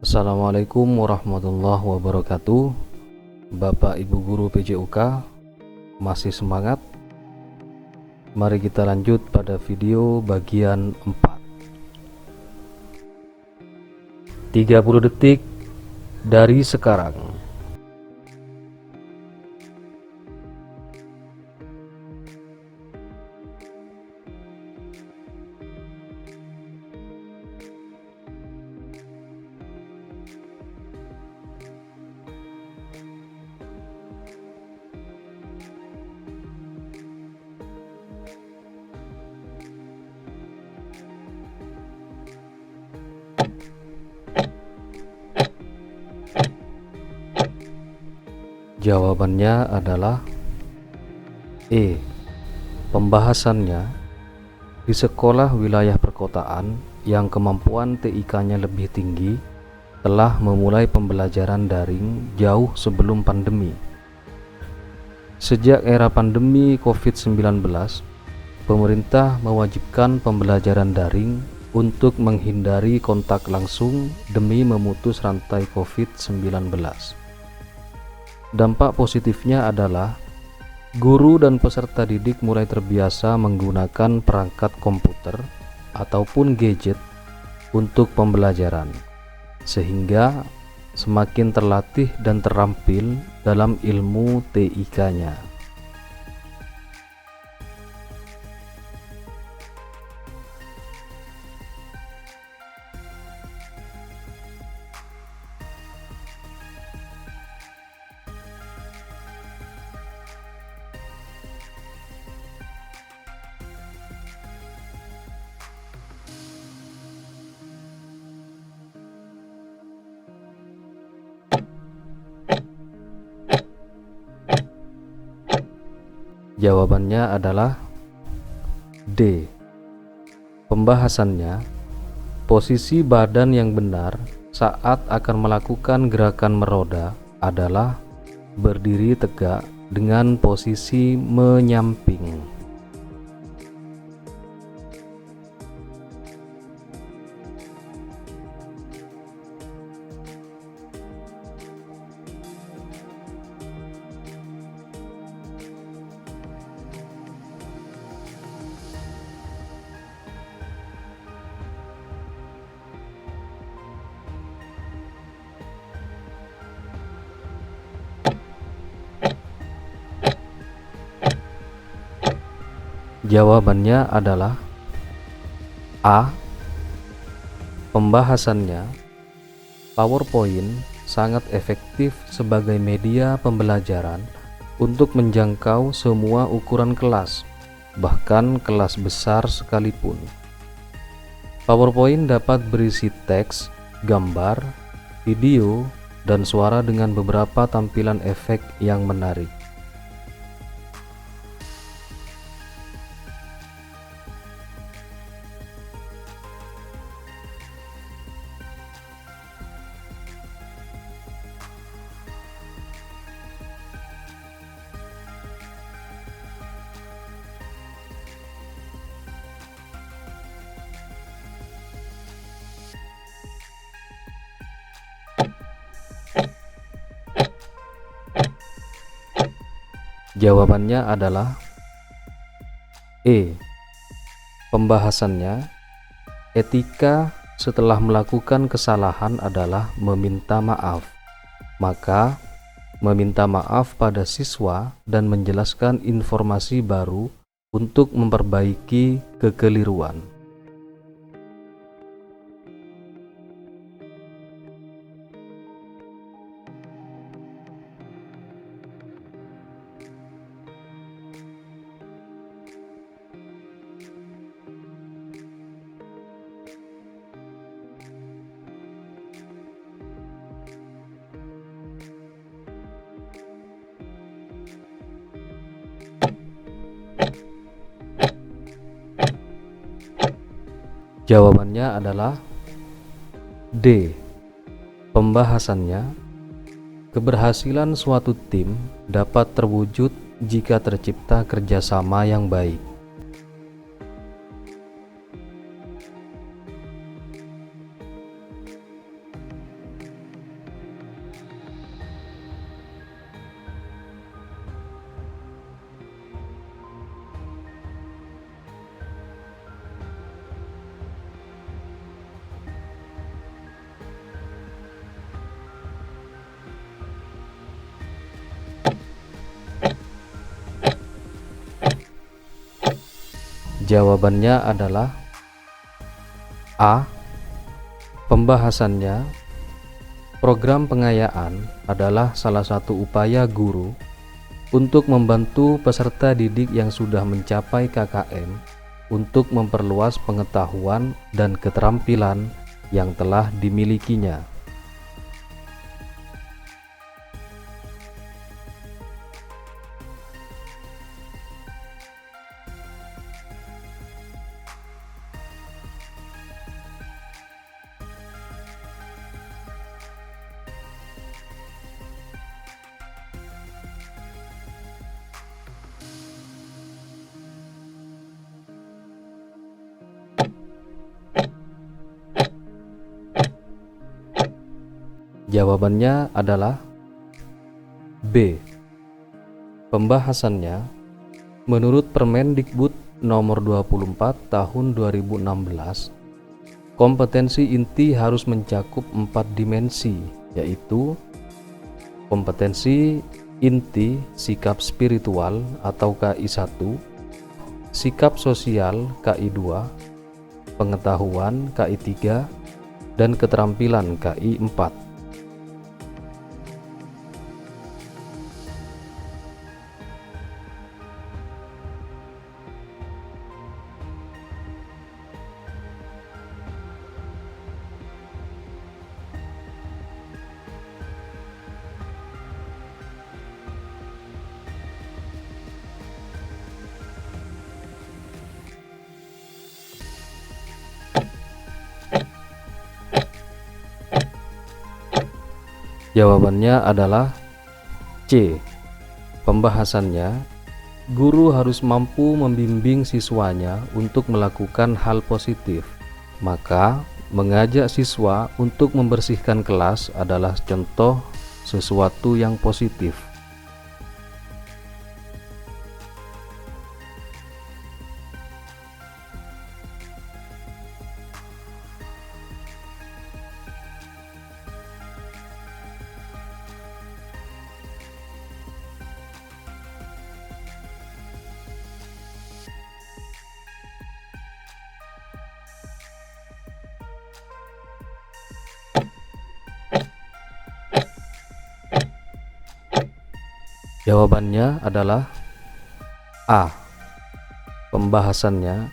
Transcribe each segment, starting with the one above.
Assalamualaikum warahmatullahi wabarakatuh. Bapak Ibu Guru PJUK, masih semangat? Mari kita lanjut pada video bagian 4. 30 detik dari sekarang. Jawabannya adalah E. Pembahasannya di sekolah wilayah perkotaan yang kemampuan TIK-nya lebih tinggi telah memulai pembelajaran daring jauh sebelum pandemi. Sejak era pandemi COVID-19, pemerintah mewajibkan pembelajaran daring untuk menghindari kontak langsung demi memutus rantai COVID-19. Dampak positifnya adalah guru dan peserta didik mulai terbiasa menggunakan perangkat komputer ataupun gadget untuk pembelajaran, sehingga semakin terlatih dan terampil dalam ilmu TIK-nya. Jawabannya adalah D. Pembahasannya, posisi badan yang benar saat akan melakukan gerakan meroda adalah berdiri tegak dengan posisi menyamping. Jawabannya adalah A. Pembahasannya, PowerPoint sangat efektif sebagai media pembelajaran untuk menjangkau semua ukuran kelas, bahkan kelas besar sekalipun. PowerPoint dapat berisi teks, gambar, video, dan suara dengan beberapa tampilan efek yang menarik. Jawabannya adalah E. Pembahasannya, etika setelah melakukan kesalahan adalah meminta maaf. Maka, meminta maaf pada siswa dan menjelaskan informasi baru untuk memperbaiki kekeliruan. Jawabannya adalah D. Pembahasannya, keberhasilan suatu tim dapat terwujud jika tercipta kerjasama yang baik. Jawabannya adalah A. Pembahasannya, program pengayaan adalah salah satu upaya guru untuk membantu peserta didik yang sudah mencapai KKM untuk memperluas pengetahuan dan keterampilan yang telah dimilikinya. Jawabannya adalah B. Pembahasannya, menurut Permendikbud nomor 24 tahun 2016, kompetensi inti harus mencakup 4 dimensi, yaitu kompetensi inti sikap spiritual atau KI1, sikap sosial KI2, pengetahuan KI3, dan keterampilan KI4. Jawabannya adalah C. Pembahasannya, guru harus mampu membimbing siswanya untuk melakukan hal positif. Maka, mengajak siswa untuk membersihkan kelas adalah contoh sesuatu yang positif. Jawabannya adalah A. Pembahasannya,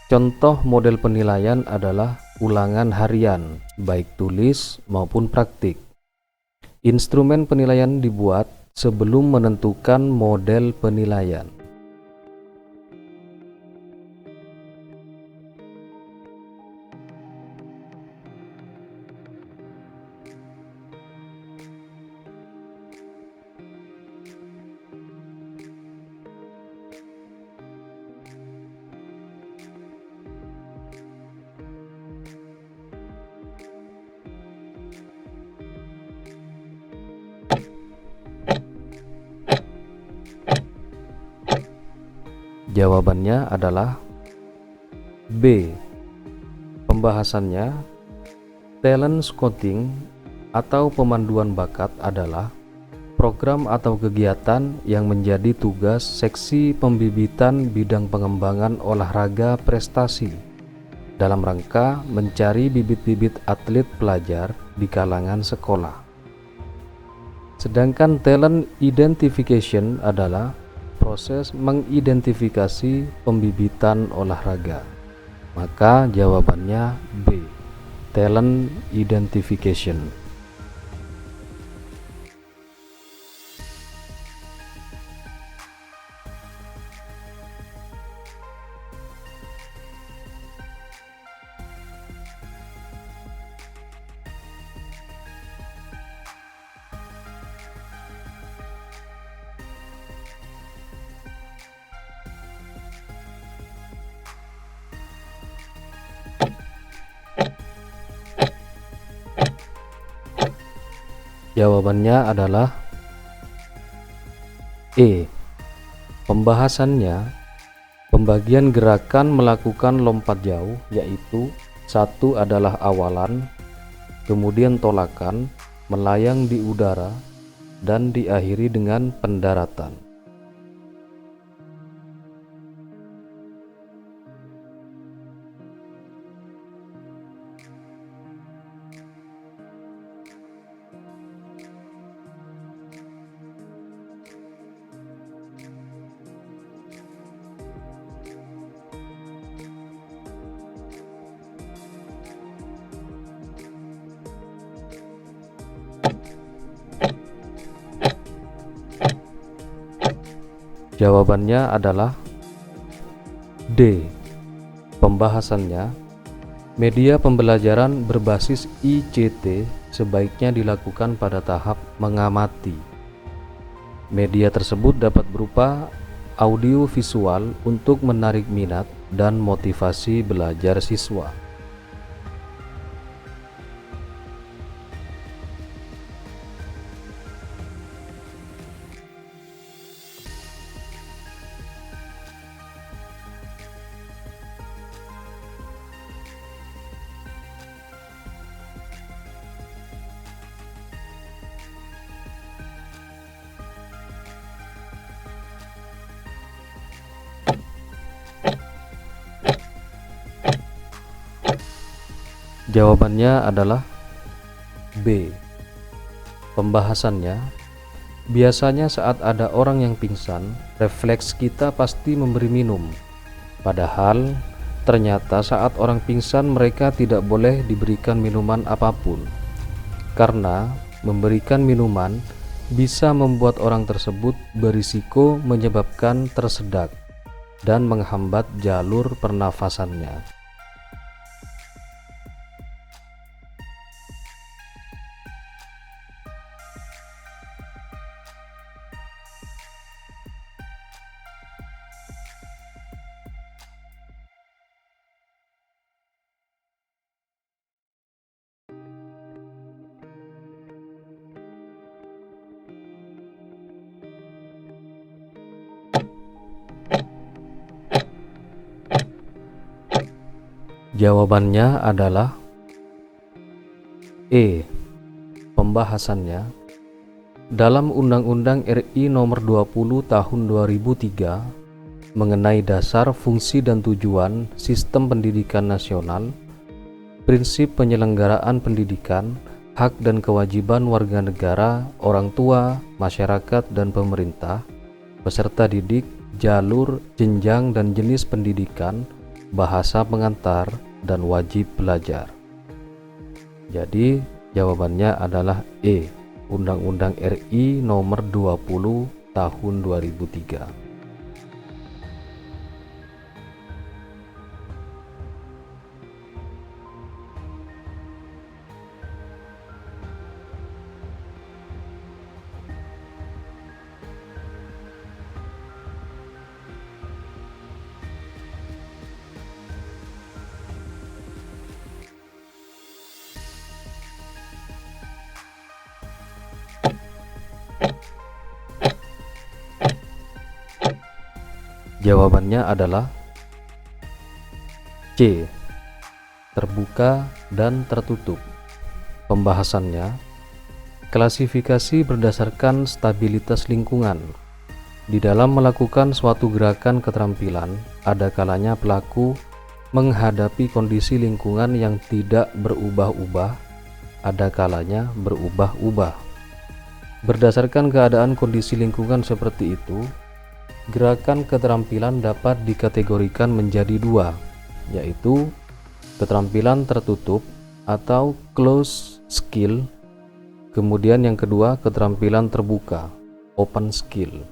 contoh model penilaian adalah ulangan harian, baik tulis maupun praktik. Instrumen penilaian dibuat sebelum menentukan model penilaian. Jawabannya adalah B. Pembahasannya, talent scouting atau pemanduan bakat adalah program atau kegiatan yang menjadi tugas seksi pembibitan bidang pengembangan olahraga prestasi dalam rangka mencari bibit-bibit atlet pelajar di kalangan sekolah. Sedangkan talent identification adalah proses mengidentifikasi pembibitan olahraga. Maka jawabannya B. Talent identification. Jawabannya adalah E. Pembahasannya, pembagian gerakan melakukan lompat jauh, yaitu 1 adalah awalan, kemudian tolakan, melayang di udara, dan diakhiri dengan pendaratan. Jawabannya adalah D. Pembahasannya, media pembelajaran berbasis ICT sebaiknya dilakukan pada tahap mengamati. Media tersebut dapat berupa audio visual untuk menarik minat dan motivasi belajar siswa. Jawabannya adalah B. Pembahasannya, biasanya saat ada orang yang pingsan, refleks kita pasti memberi minum. Padahal, ternyata saat orang pingsan mereka tidak boleh diberikan minuman apapun. Karena memberikan minuman bisa membuat orang tersebut berisiko menyebabkan tersedak dan menghambat jalur pernafasannya. Jawabannya adalah E. Pembahasannya, dalam Undang-Undang RI Nomor 20 Tahun 2003 mengenai dasar, fungsi, dan tujuan Sistem Pendidikan Nasional, prinsip penyelenggaraan pendidikan, hak dan kewajiban warga negara, orang tua, masyarakat, dan pemerintah, peserta didik, jalur, jenjang, dan jenis pendidikan, bahasa pengantar, dan wajib belajar. Jadi jawabannya adalah E. Undang-Undang RI Nomor 20 Tahun 2003. Jawabannya adalah C. Terbuka dan tertutup. Pembahasannya, klasifikasi berdasarkan stabilitas lingkungan. Di dalam melakukan suatu gerakan keterampilan, ada kalanya pelaku menghadapi kondisi lingkungan yang tidak berubah-ubah, ada kalanya berubah-ubah. Berdasarkan keadaan kondisi lingkungan seperti itu, gerakan keterampilan dapat dikategorikan menjadi dua, yaitu keterampilan tertutup atau closed skill, kemudian yang kedua keterampilan terbuka, open skill.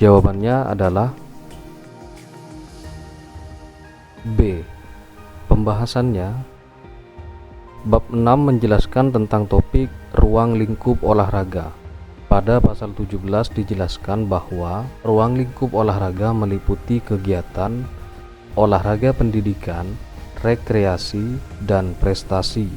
Jawabannya adalah B. Pembahasannya, bab 6 menjelaskan tentang topik ruang lingkup olahraga. Pada pasal 17 dijelaskan bahwa ruang lingkup olahraga meliputi kegiatan olahraga pendidikan, rekreasi, dan prestasi.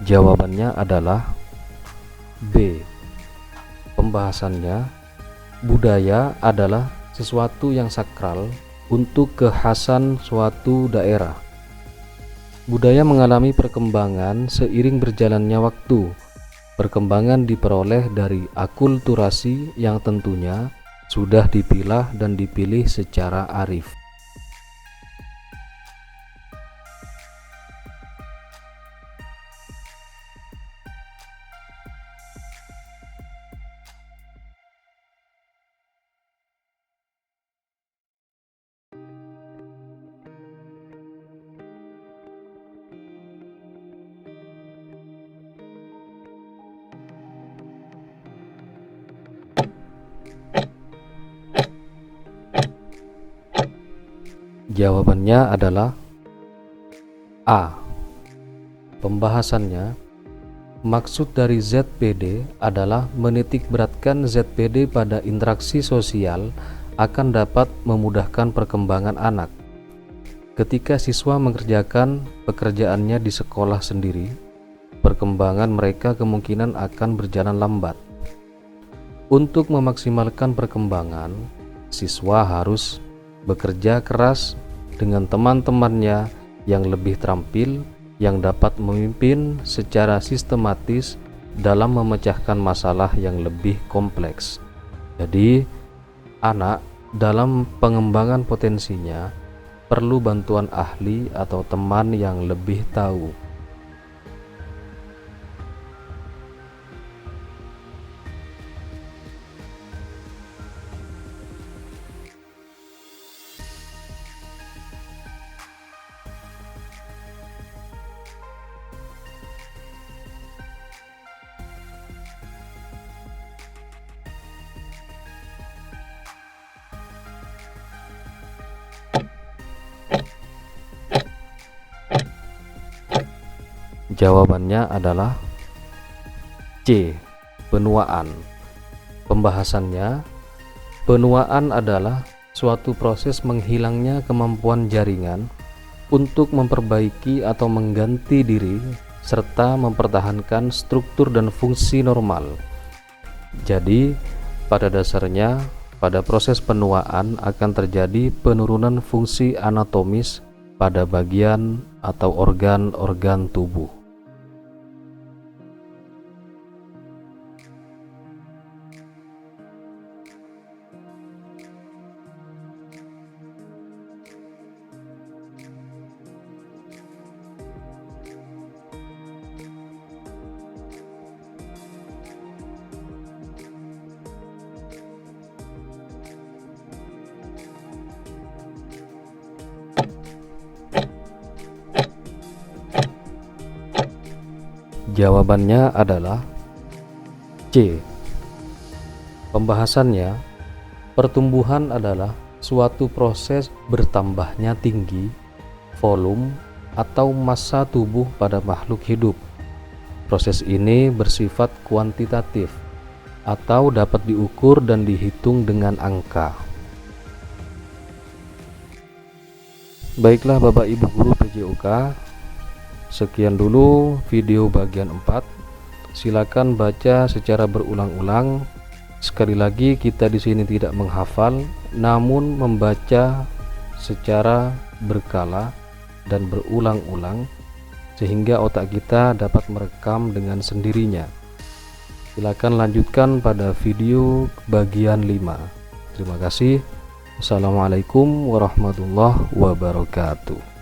Jawabannya adalah B. Pembahasannya, budaya adalah sesuatu yang sakral untuk kekhasan suatu daerah. Budaya mengalami perkembangan seiring berjalannya waktu. Perkembangan diperoleh dari akulturasi yang tentunya sudah dipilah dan dipilih secara arif. Jawabannya adalah A. Pembahasannya, maksud dari ZPD adalah menitikberatkan ZPD pada interaksi sosial akan dapat memudahkan perkembangan anak. Ketika siswa mengerjakan pekerjaannya di sekolah sendiri, perkembangan mereka kemungkinan akan berjalan lambat. Untuk memaksimalkan perkembangan, siswa harus bekerja keras dengan teman-temannya yang lebih terampil, yang dapat memimpin secara sistematis dalam memecahkan masalah yang lebih kompleks. Jadi, anak dalam pengembangan potensinya perlu bantuan ahli atau teman yang lebih tahu. Jawabannya adalah C. Penuaan. Pembahasannya, penuaan adalah suatu proses menghilangnya kemampuan jaringan untuk memperbaiki atau mengganti diri serta mempertahankan struktur dan fungsi normal. Jadi, pada dasarnya, pada proses penuaan akan terjadi penurunan fungsi anatomis pada bagian atau organ-organ tubuh. Jawabannya adalah C. Pembahasannya, pertumbuhan adalah suatu proses bertambahnya tinggi, volume, atau massa tubuh pada makhluk hidup. Proses ini bersifat kuantitatif atau dapat diukur dan dihitung dengan angka. Baiklah Bapak Ibu Guru PJOK, sekian dulu video bagian 4. Silakan baca secara berulang-ulang. Sekali lagi, kita di sini tidak menghafal, namun membaca secara berkala dan berulang-ulang sehingga otak kita dapat merekam dengan sendirinya. Silakan lanjutkan pada video bagian 5. Terima kasih. Wassalamualaikum warahmatullahi wabarakatuh.